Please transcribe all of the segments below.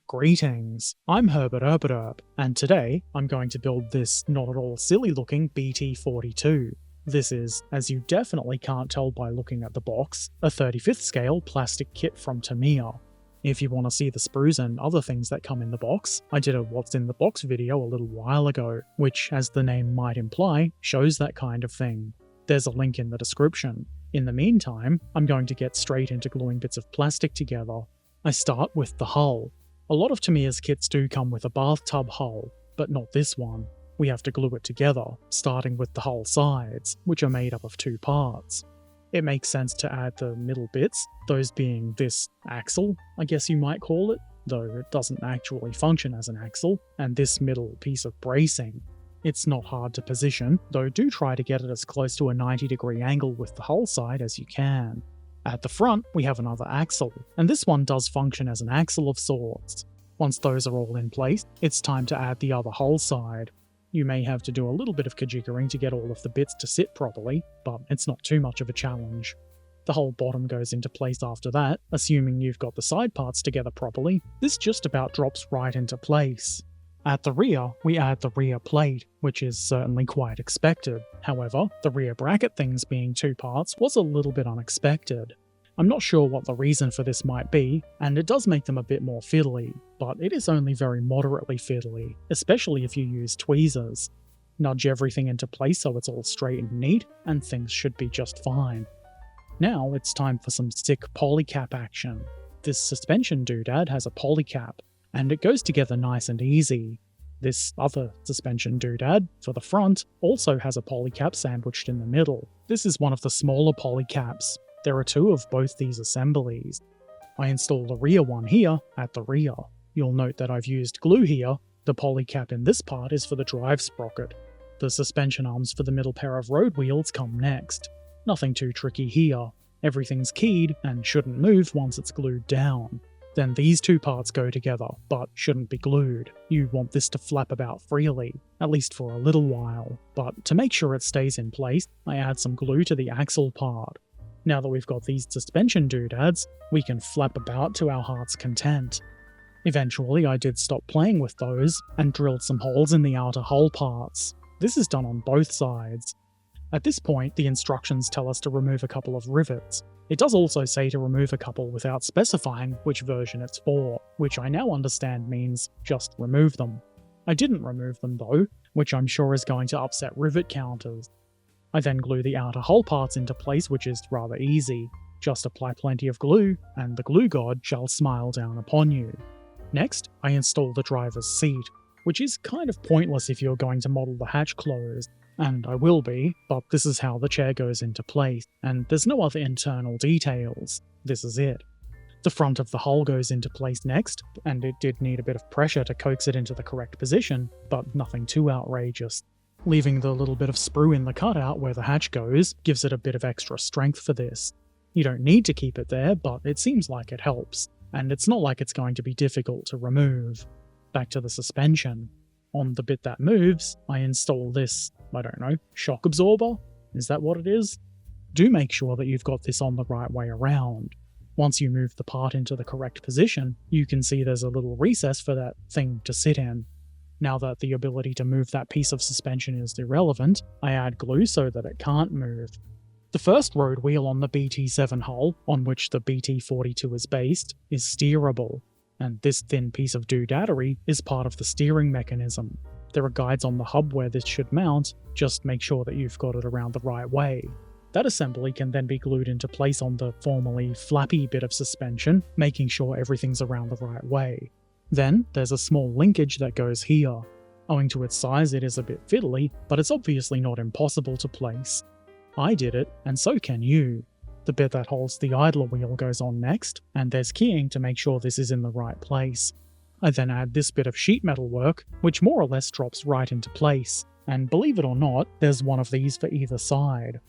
Greetings, I'm Herbert Erpaderp, and today I'm going to build this not at all silly looking BT42. This is, as you definitely can't tell by looking at the box, a 35th scale plastic kit from Tamiya. If you want to see the sprues and other things that come in the box, I did a what's in the box video a little while ago, which, as the name might imply, shows that kind of thing. There's a link in the description. In the meantime, I'm going to get straight into gluing bits of plastic together. I start with the hull. A lot of Tamiya's kits do come with a bathtub hull, but not this one. We have to glue it together, starting with the hull sides, which are made up of two parts. It makes sense to add the middle bits, those being this axle, I guess you might call it, though it doesn't actually function as an axle, and this middle piece of bracing. It's not hard to position, though do try to get it as close to a 90-degree angle with the hull side as you can. At the front, we have another axle, and this one does function as an axle of sorts. Once those are all in place, it's time to add the other hull side. You may have to do a little bit of kajiggering to get all of the bits to sit properly, but it's not too much of a challenge. The whole bottom goes into place after that, assuming you've got the side parts together properly. This just about drops right into place. At the rear, we add the rear plate, which is certainly quite expected. However, the rear bracket things being two parts was a little bit unexpected. I'm not sure what the reason for this might be, and it does make them a bit more fiddly, but it is only very moderately fiddly, especially if you use tweezers. Nudge everything into place so it's all straight and neat, and things should be just fine. Now it's time for some sick polycap action. This suspension doodad has a polycap, and it goes together nice and easy. This other suspension doodad, for the front, also has a polycap sandwiched in the middle. This is one of the smaller polycaps. There are two of both these assemblies. I install the rear one here, at the rear. You'll note that I've used glue here. The polycap in this part is for the drive sprocket. The suspension arms for the middle pair of road wheels come next. Nothing too tricky here. Everything's keyed and shouldn't move once it's glued down. Then these two parts go together, but shouldn't be glued. You want this to flap about freely, at least for a little while. But to make sure it stays in place, I add some glue to the axle part. Now that we've got these suspension doodads, we can flap about to our heart's content. Eventually I did stop playing with those, and drilled some holes in the outer hull parts. This is done on both sides. At this point, the instructions tell us to remove a couple of rivets. It does also say to remove a couple without specifying which version it's for, which I now understand means just remove them. I didn't remove them though, which I'm sure is going to upset rivet counters. I then glue the outer hull parts into place, which is rather easy. Just apply plenty of glue, and the glue god shall smile down upon you. Next, I install the driver's seat, which is kind of pointless if you're going to model the hatch closed. And I will be, but this is how the chair goes into place, and there's no other internal details. This is it. The front of the hull goes into place next, and it did need a bit of pressure to coax it into the correct position, but nothing too outrageous. Leaving the little bit of sprue in the cutout where the hatch goes gives it a bit of extra strength for this. You don't need to keep it there, but it seems like it helps, and it's not like it's going to be difficult to remove. Back to the suspension. On the bit that moves, I install this, I don't know, shock absorber? Is that what it is? Do make sure that you've got this on the right way around. Once you move the part into the correct position, you can see there's a little recess for that thing to sit in. Now that the ability to move that piece of suspension is irrelevant, I add glue so that it can't move. The first road wheel on the BT7 hull, on which the BT42 is based, is steerable, and this thin piece of doodadery is part of the steering mechanism. There are guides on the hub where this should mount, just make sure that you've got it around the right way. That assembly can then be glued into place on the formerly flappy bit of suspension, making sure everything's around the right way. Then, there's a small linkage that goes here. Owing to its size it is a bit fiddly, but it's obviously not impossible to place. I did it, and so can you. The bit that holds the idler wheel goes on next, and there's keying to make sure this is in the right place. I then add this bit of sheet metal work, which more or less drops right into place, and believe it or not, there's one of these for either side.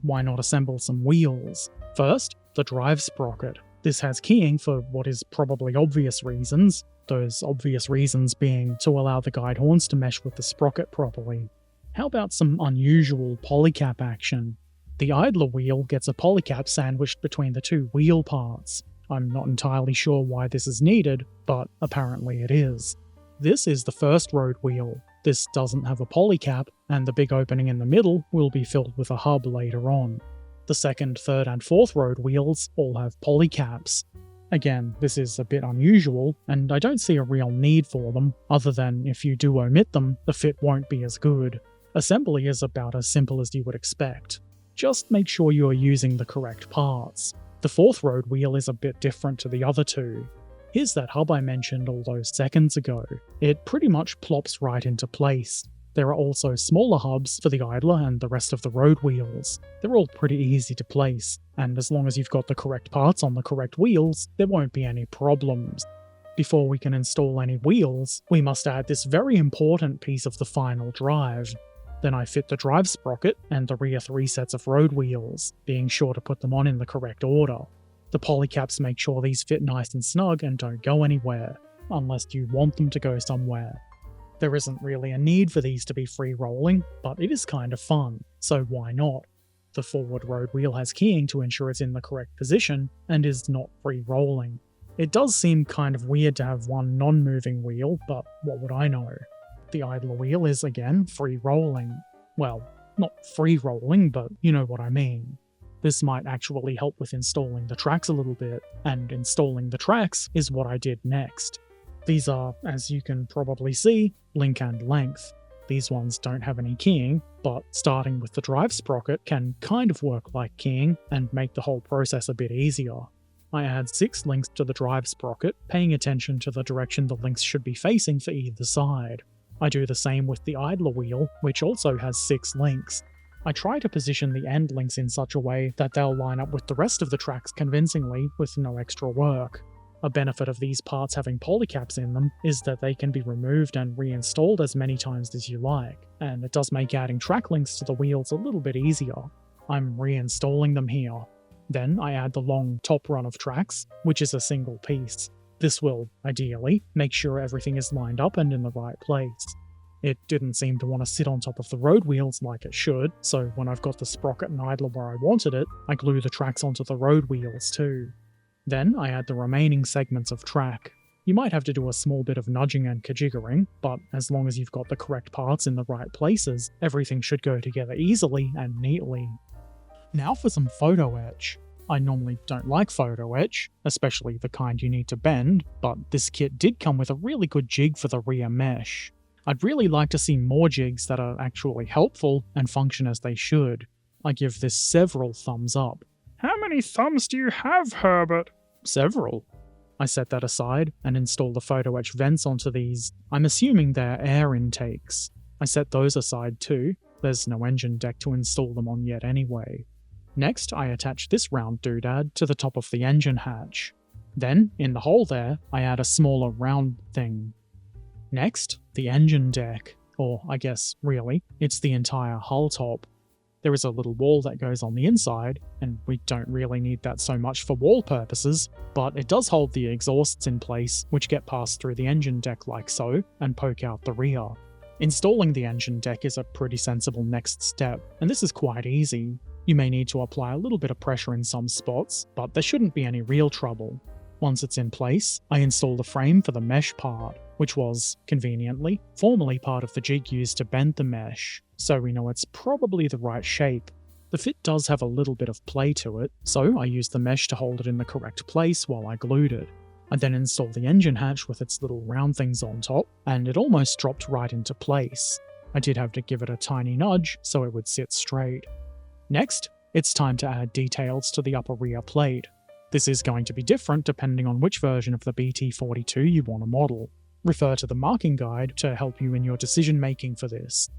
Why not assemble some wheels? First, the drive sprocket. This has keying for what is probably obvious reasons, those obvious reasons being to allow the guide horns to mesh with the sprocket properly. How about some unusual polycap action? The idler wheel gets a polycap sandwiched between the two wheel parts. I'm not entirely sure why this is needed, but apparently it is. This is the first road wheel. This doesn't have a polycap, and the big opening in the middle will be filled with a hub later on. The second, third, and fourth road wheels all have polycaps. Again, this is a bit unusual, and I don't see a real need for them, other than if you do omit them, the fit won't be as good. Assembly is about as simple as you would expect. Just make sure you are using the correct parts. The fourth road wheel is a bit different to the other two. Here's that hub I mentioned all those seconds ago. It pretty much plops right into place. There are also smaller hubs for the idler and the rest of the road wheels. They're all pretty easy to place, and as long as you've got the correct parts on the correct wheels, there won't be any problems. Before we can install any wheels, we must add this very important piece of the final drive. Then I fit the drive sprocket and the rear 3 sets of road wheels, being sure to put them on in the correct order. The polycaps make sure these fit nice and snug and don't go anywhere, unless you want them to go somewhere. There isn't really a need for these to be free rolling, but it is kind of fun, so why not? The forward road wheel has keying to ensure it's in the correct position, and is not free rolling. It does seem kind of weird to have one non-moving wheel, but what would I know? The idler wheel is, again, free rolling. Well, not free rolling, but you know what I mean. This might actually help with installing the tracks a little bit, and installing the tracks is what I did next. These are, as you can probably see, link and length. These ones don't have any keying, but starting with the drive sprocket can kind of work like keying and make the whole process a bit easier. I add 6 links to the drive sprocket, paying attention to the direction the links should be facing for either side. I do the same with the idler wheel, which also has 6 links. I try to position the end links in such a way that they'll line up with the rest of the tracks convincingly with no extra work. A benefit of these parts having polycaps in them is that they can be removed and reinstalled as many times as you like, and it does make adding track links to the wheels a little bit easier. I'm reinstalling them here. Then I add the long top run of tracks, which is a single piece. This will, ideally, make sure everything is lined up and in the right place. It didn't seem to want to sit on top of the road wheels like it should, so when I've got the sprocket and idler where I wanted it, I glue the tracks onto the road wheels too. Then I add the remaining segments of track. You might have to do a small bit of nudging and kajiggering, but as long as you've got the correct parts in the right places, everything should go together easily and neatly. Now for some photo etch. I normally don't like photo etch, especially the kind you need to bend, but this kit did come with a really good jig for the rear mesh. I'd really like to see more jigs that are actually helpful and function as they should. I give this several thumbs up. How many thumbs do you have, Herbert? Several. I set that aside and install the photo etch vents onto these. I'm assuming they're air intakes. I set those aside too. There's no engine deck to install them on yet anyway. Next, I attach this round doodad to the top of the engine hatch. Then, in the hole there, I add a smaller round thing. Next, the engine deck. Or, I guess, really, it's the entire hull top. There is a little wall that goes on the inside, and we don't really need that so much for wall purposes, but it does hold the exhausts in place, which get passed through the engine deck like so, and poke out the rear. Installing the engine deck is a pretty sensible next step, and this is quite easy. You may need to apply a little bit of pressure in some spots, but there shouldn't be any real trouble. Once it's in place, I install the frame for the mesh part, which was, conveniently, formerly part of the jig used to bend the mesh, so we know it's probably the right shape. The fit does have a little bit of play to it, so I used the mesh to hold it in the correct place while I glued it. I then installed the engine hatch with its little round things on top, and it almost dropped right into place. I did have to give it a tiny nudge so it would sit straight. Next, it's time to add details to the upper rear plate. This is going to be different depending on which version of the BT42 you want to model. Refer to the marking guide to help you in your decision making for this.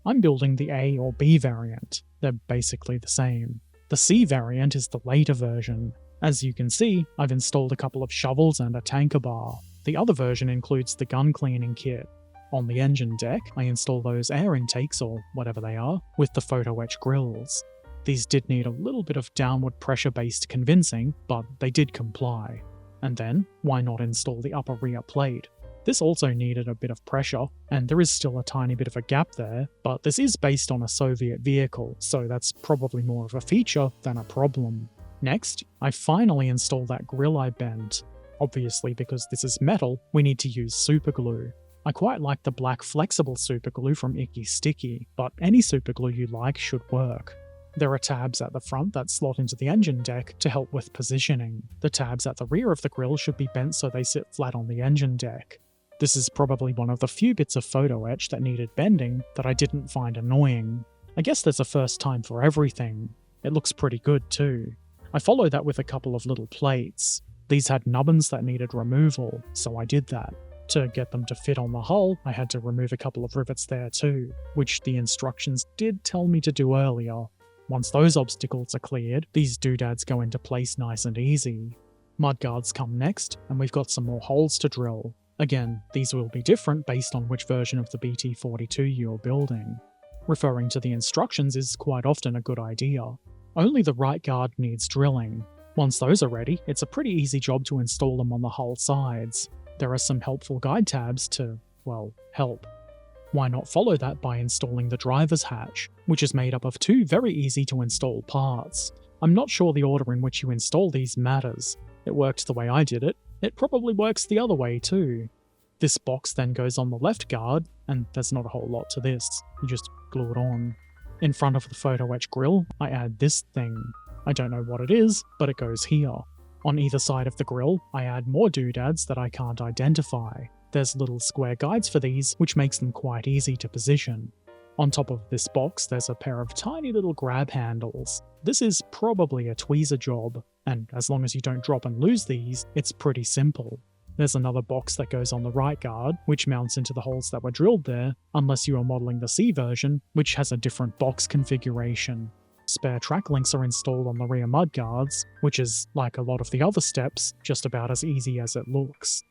I'm building the A or B variant. They're basically the same. The C variant is the later version. As you can see, I've installed a couple of shovels and a tanker bar. The other version includes the gun cleaning kit. On the engine deck, I install those air intakes, or whatever they are, with the photo etch grills. These did need a little bit of downward pressure-based convincing, but they did comply. And then, why not install the upper rear plate? This also needed a bit of pressure, and there is still a tiny bit of a gap there, but this is based on a Soviet vehicle, so that's probably more of a feature than a problem. Next, I finally install that grill I bent. Obviously, because this is metal, we need to use superglue. I quite like the black flexible superglue from Icky Sticky, but any superglue you like should work. There are tabs at the front that slot into the engine deck to help with positioning. The tabs at the rear of the grill should be bent so they sit flat on the engine deck. This is probably one of the few bits of photo etch that needed bending that I didn't find annoying. I guess there's a first time for everything. It looks pretty good too. I followed that with a couple of little plates. These had nubbins that needed removal, so I did that. To get them to fit on the hull, I had to remove a couple of rivets there too, which the instructions did tell me to do earlier. Once those obstacles are cleared, these doodads go into place nice and easy. Mudguards come next, and we've got some more holes to drill. Again, these will be different based on which version of the BT42 you're building. Referring to the instructions is quite often a good idea. Only the right guard needs drilling. Once those are ready, it's a pretty easy job to install them on the hull sides. There are some helpful guide tabs to, well, help. Why not follow that by installing the driver's hatch, which is made up of two very easy to install parts. I'm not sure the order in which you install these matters. It worked the way I did it. It probably works the other way too. This box then goes on the left guard, and there's not a whole lot to this. You just glue it on. In front of the photo etch grill, I add this thing. I don't know what it is, but it goes here. On either side of the grill, I add more doodads that I can't identify. There's little square guides for these, which makes them quite easy to position. On top of this box, there's a pair of tiny little grab handles. This is probably a tweezer job, and as long as you don't drop and lose these, it's pretty simple. There's another box that goes on the right guard, which mounts into the holes that were drilled there, unless you are modelling the C version, which has a different box configuration. Spare track links are installed on the rear mudguards, which is, like a lot of the other steps, just about as easy as it looks.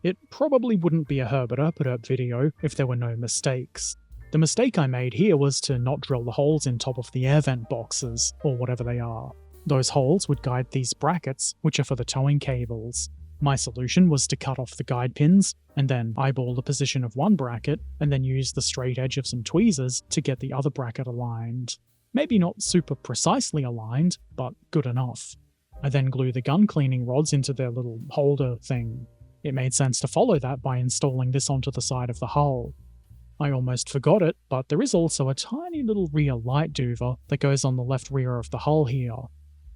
It probably wouldn't be a Herbert Erpaderp video if there were no mistakes. The mistake I made here was to not drill the holes in top of the air vent boxes, or whatever they are. Those holes would guide these brackets, which are for the towing cables. My solution was to cut off the guide pins, and then eyeball the position of one bracket, and then use the straight edge of some tweezers to get the other bracket aligned. Maybe not super precisely aligned, but good enough. I then glue the gun cleaning rods into their little holder thing. It made sense to follow that by installing this onto the side of the hull. I almost forgot it, but there is also a tiny little rear light duver that goes on the left rear of the hull here.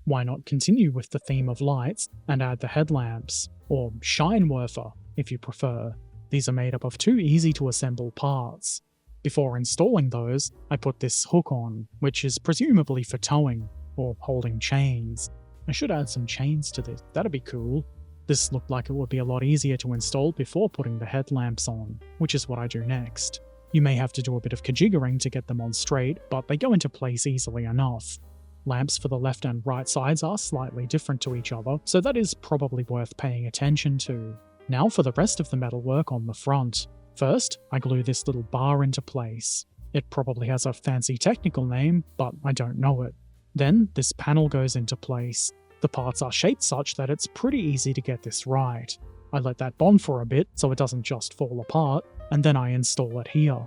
Why not continue with the theme of lights and add the headlamps, or Scheinwerfer if you prefer. These are made up of two easy to assemble parts. Before installing those, I put this hook on, which is presumably for towing, or holding chains. I should add some chains to this, that'd be cool. This looked like it would be a lot easier to install before putting the headlamps on, which is what I do next. You may have to do a bit of kajiggering to get them on straight, but they go into place easily enough. Lamps for the left and right sides are slightly different to each other, so that is probably worth paying attention to. Now for the rest of the metalwork on the front. First, I glue this little bar into place. It probably has a fancy technical name, but I don't know it. Then, this panel goes into place. The parts are shaped such that it's pretty easy to get this right. I let that bond for a bit so it doesn't just fall apart, and then I install it here.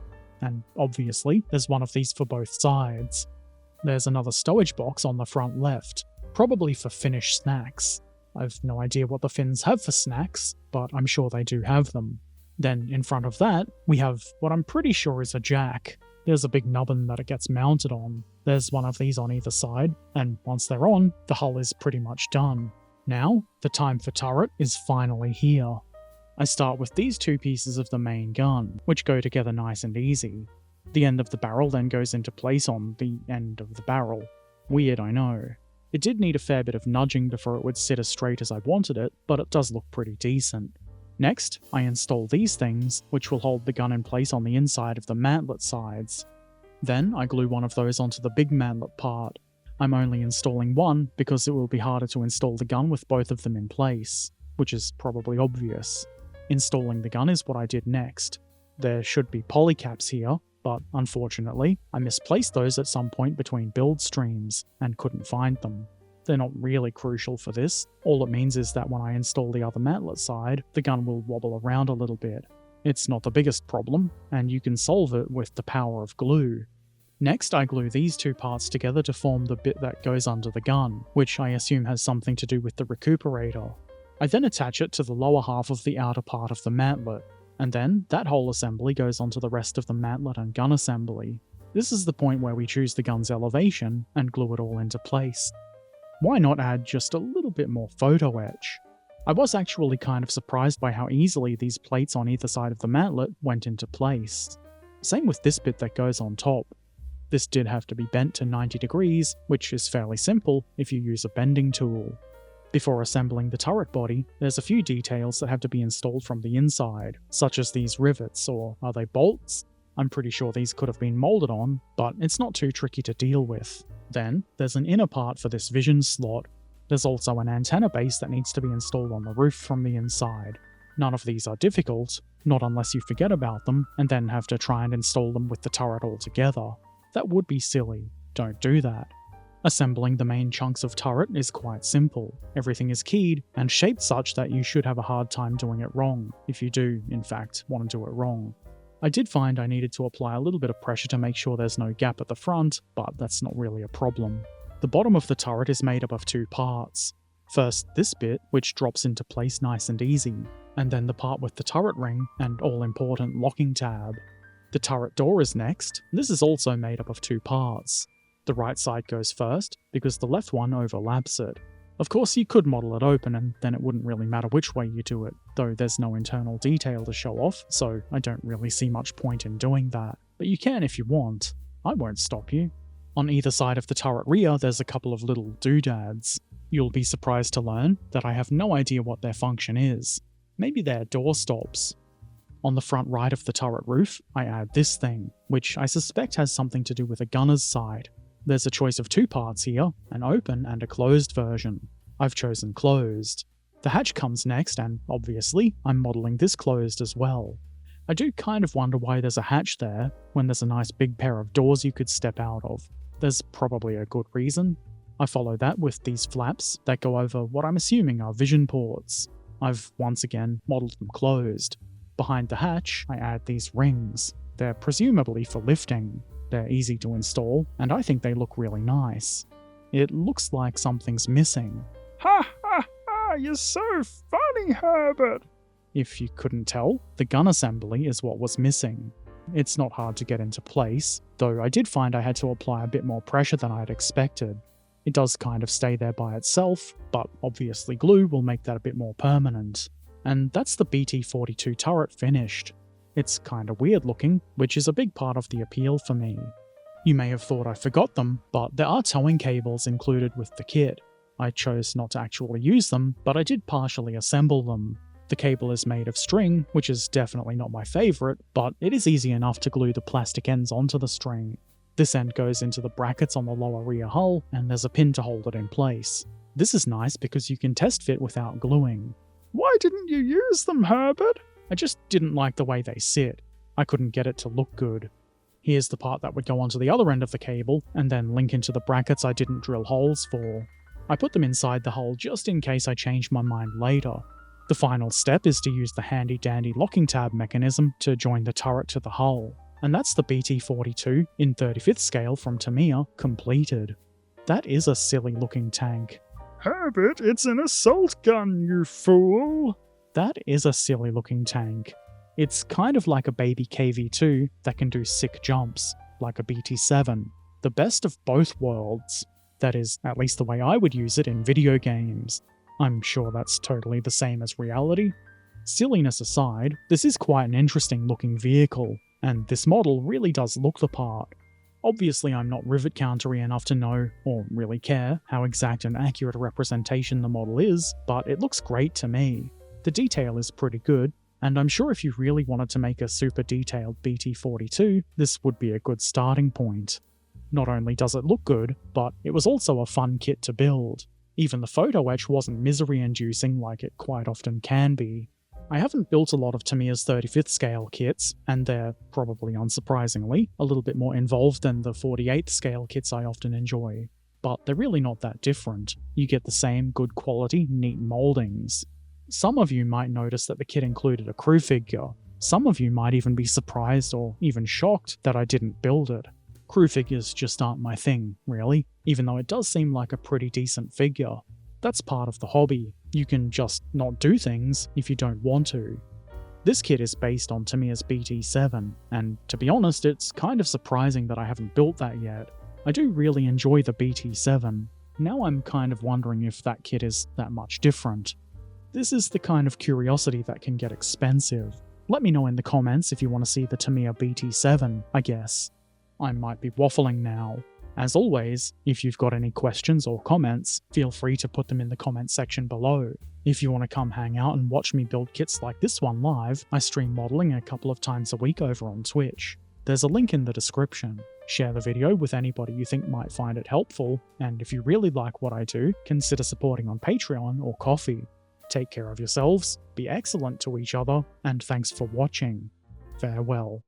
And obviously, there's one of these for both sides. There's another stowage box on the front left, probably for finished snacks. I've no idea what the Finns have for snacks, but I'm sure they do have them. Then, in front of that, we have what I'm pretty sure is a jack. There's a big nubbin that it gets mounted on. There's one of these on either side, and once they're on, the hull is pretty much done. Now, the time for turret is finally here. I start with these two pieces of the main gun, which go together nice and easy. The end of the barrel then goes into place on the end of the barrel. Weird, I know. It did need a fair bit of nudging before it would sit as straight as I wanted it, but it does look pretty decent. Next, I install these things, which will hold the gun in place on the inside of the mantlet sides. Then, I glue one of those onto the big mantlet part. I'm only installing one because it will be harder to install the gun with both of them in place, which is probably obvious. Installing the gun is what I did next. There should be polycaps here, but unfortunately, I misplaced those at some point between build streams, and couldn't find them. They're not really crucial for this. All it means is that when I install the other mantlet side, the gun will wobble around a little bit. It's not the biggest problem, and you can solve it with the power of glue. Next, I glue these two parts together to form the bit that goes under the gun, which I assume has something to do with the recuperator. I then attach it to the lower half of the outer part of the mantlet, and then that whole assembly goes onto the rest of the mantlet and gun assembly. This is the point where we choose the gun's elevation and glue it all into place. Why not add just a little bit more photo etch? I was actually kind of surprised by how easily these plates on either side of the mantlet went into place. Same with this bit that goes on top. This did have to be bent to 90 degrees, which is fairly simple if you use a bending tool. Before assembling the turret body, there's a few details that have to be installed from the inside, such as these rivets, or are they bolts? I'm pretty sure these could have been moulded on, but it's not too tricky to deal with. Then, there's an inner part for this vision slot. There's also an antenna base that needs to be installed on the roof from the inside. None of these are difficult, not unless you forget about them and then have to try and install them with the turret altogether. That would be silly. Don't do that. Assembling the main chunks of turret is quite simple. Everything is keyed and shaped such that you should have a hard time doing it wrong, if you do, in fact, want to do it wrong. I did find I needed to apply a little bit of pressure to make sure there's no gap at the front, but that's not really a problem. The bottom of the turret is made up of two parts. First, this bit, which drops into place nice and easy, and then the part with the turret ring and all-important locking tab. The turret door is next. This is also made up of two parts. The right side goes first, because the left one overlaps it. Of course, you could model it open and then it wouldn't really matter which way you do it, though there's no internal detail to show off, so I don't really see much point in doing that. But you can if you want. I won't stop you. On either side of the turret rear, there's a couple of little doodads. You'll be surprised to learn that I have no idea what their function is. Maybe they're door stops. On the front right of the turret roof, I add this thing, which I suspect has something to do with a gunner's side. There's a choice of two parts here, an open and a closed version. I've chosen closed. The hatch comes next, and obviously, I'm modelling this closed as well. I do kind of wonder why there's a hatch there, when there's a nice big pair of doors you could step out of. There's probably a good reason. I follow that with these flaps that go over what I'm assuming are vision ports. I've once again modelled them closed. Behind the hatch, I add these rings. They're presumably for lifting. They're easy to install, and I think they look really nice. It looks like something's missing. Ha ha ha! You're so funny, Herbert! If you couldn't tell, the gun assembly is what was missing. It's not hard to get into place, though I did find I had to apply a bit more pressure than I had expected. It does kind of stay there by itself, but obviously glue will make that a bit more permanent. And that's the BT42 turret finished. It's kinda weird looking, which is a big part of the appeal for me. You may have thought I forgot them, but there are towing cables included with the kit. I chose not to actually use them, but I did partially assemble them. The cable is made of string, which is definitely not my favourite, but it is easy enough to glue the plastic ends onto the string. This end goes into the brackets on the lower rear hull, and there's a pin to hold it in place. This is nice because you can test fit without gluing. Why didn't you use them, Herbert? I just didn't like the way they sit. I couldn't get it to look good. Here's the part that would go onto the other end of the cable, and then link into the brackets I didn't drill holes for. I put them inside the hull just in case I changed my mind later. The final step is to use the handy-dandy locking tab mechanism to join the turret to the hull. And that's the BT42 in 35th scale from Tamiya completed. That is a silly looking tank. Herbert, it's an assault gun, you fool! That is a silly looking tank. It's kind of like a baby KV-2 that can do sick jumps, like a BT-7. The best of both worlds. That is, at least the way I would use it in video games. I'm sure that's totally the same as reality. Silliness aside, this is quite an interesting looking vehicle, and this model really does look the part. Obviously I'm not rivet countery enough to know, or really care, how exact and accurate a representation the model is, but it looks great to me. The detail is pretty good, and I'm sure if you really wanted to make a super detailed BT42, this would be a good starting point. Not only does it look good, but it was also a fun kit to build. Even the photo etch wasn't misery-inducing like it quite often can be. I haven't built a lot of Tamiya's 35th scale kits, and they're, probably unsurprisingly, a little bit more involved than the 48th scale kits I often enjoy. But they're really not that different. You get the same good quality, neat mouldings. Some of you might notice that the kit included a crew figure. Some of you might even be surprised or even shocked that I didn't build it. Crew figures just aren't my thing, really, even though it does seem like a pretty decent figure. That's part of the hobby. You can just not do things if you don't want to. This kit is based on Tamiya's BT7, and to be honest, it's kind of surprising that I haven't built that yet. I do really enjoy the BT7. Now I'm kind of wondering if that kit is that much different. This is the kind of curiosity that can get expensive. Let me know in the comments if you want to see the Tamiya BT7, I guess. I might be waffling now. As always, if you've got any questions or comments, feel free to put them in the comment section below. If you want to come hang out and watch me build kits like this one live, I stream modeling a couple of times a week over on Twitch. There's a link in the description. Share the video with anybody you think might find it helpful, and if you really like what I do, consider supporting on Patreon or Ko-fi. Take care of yourselves, be excellent to each other, and thanks for watching. Farewell.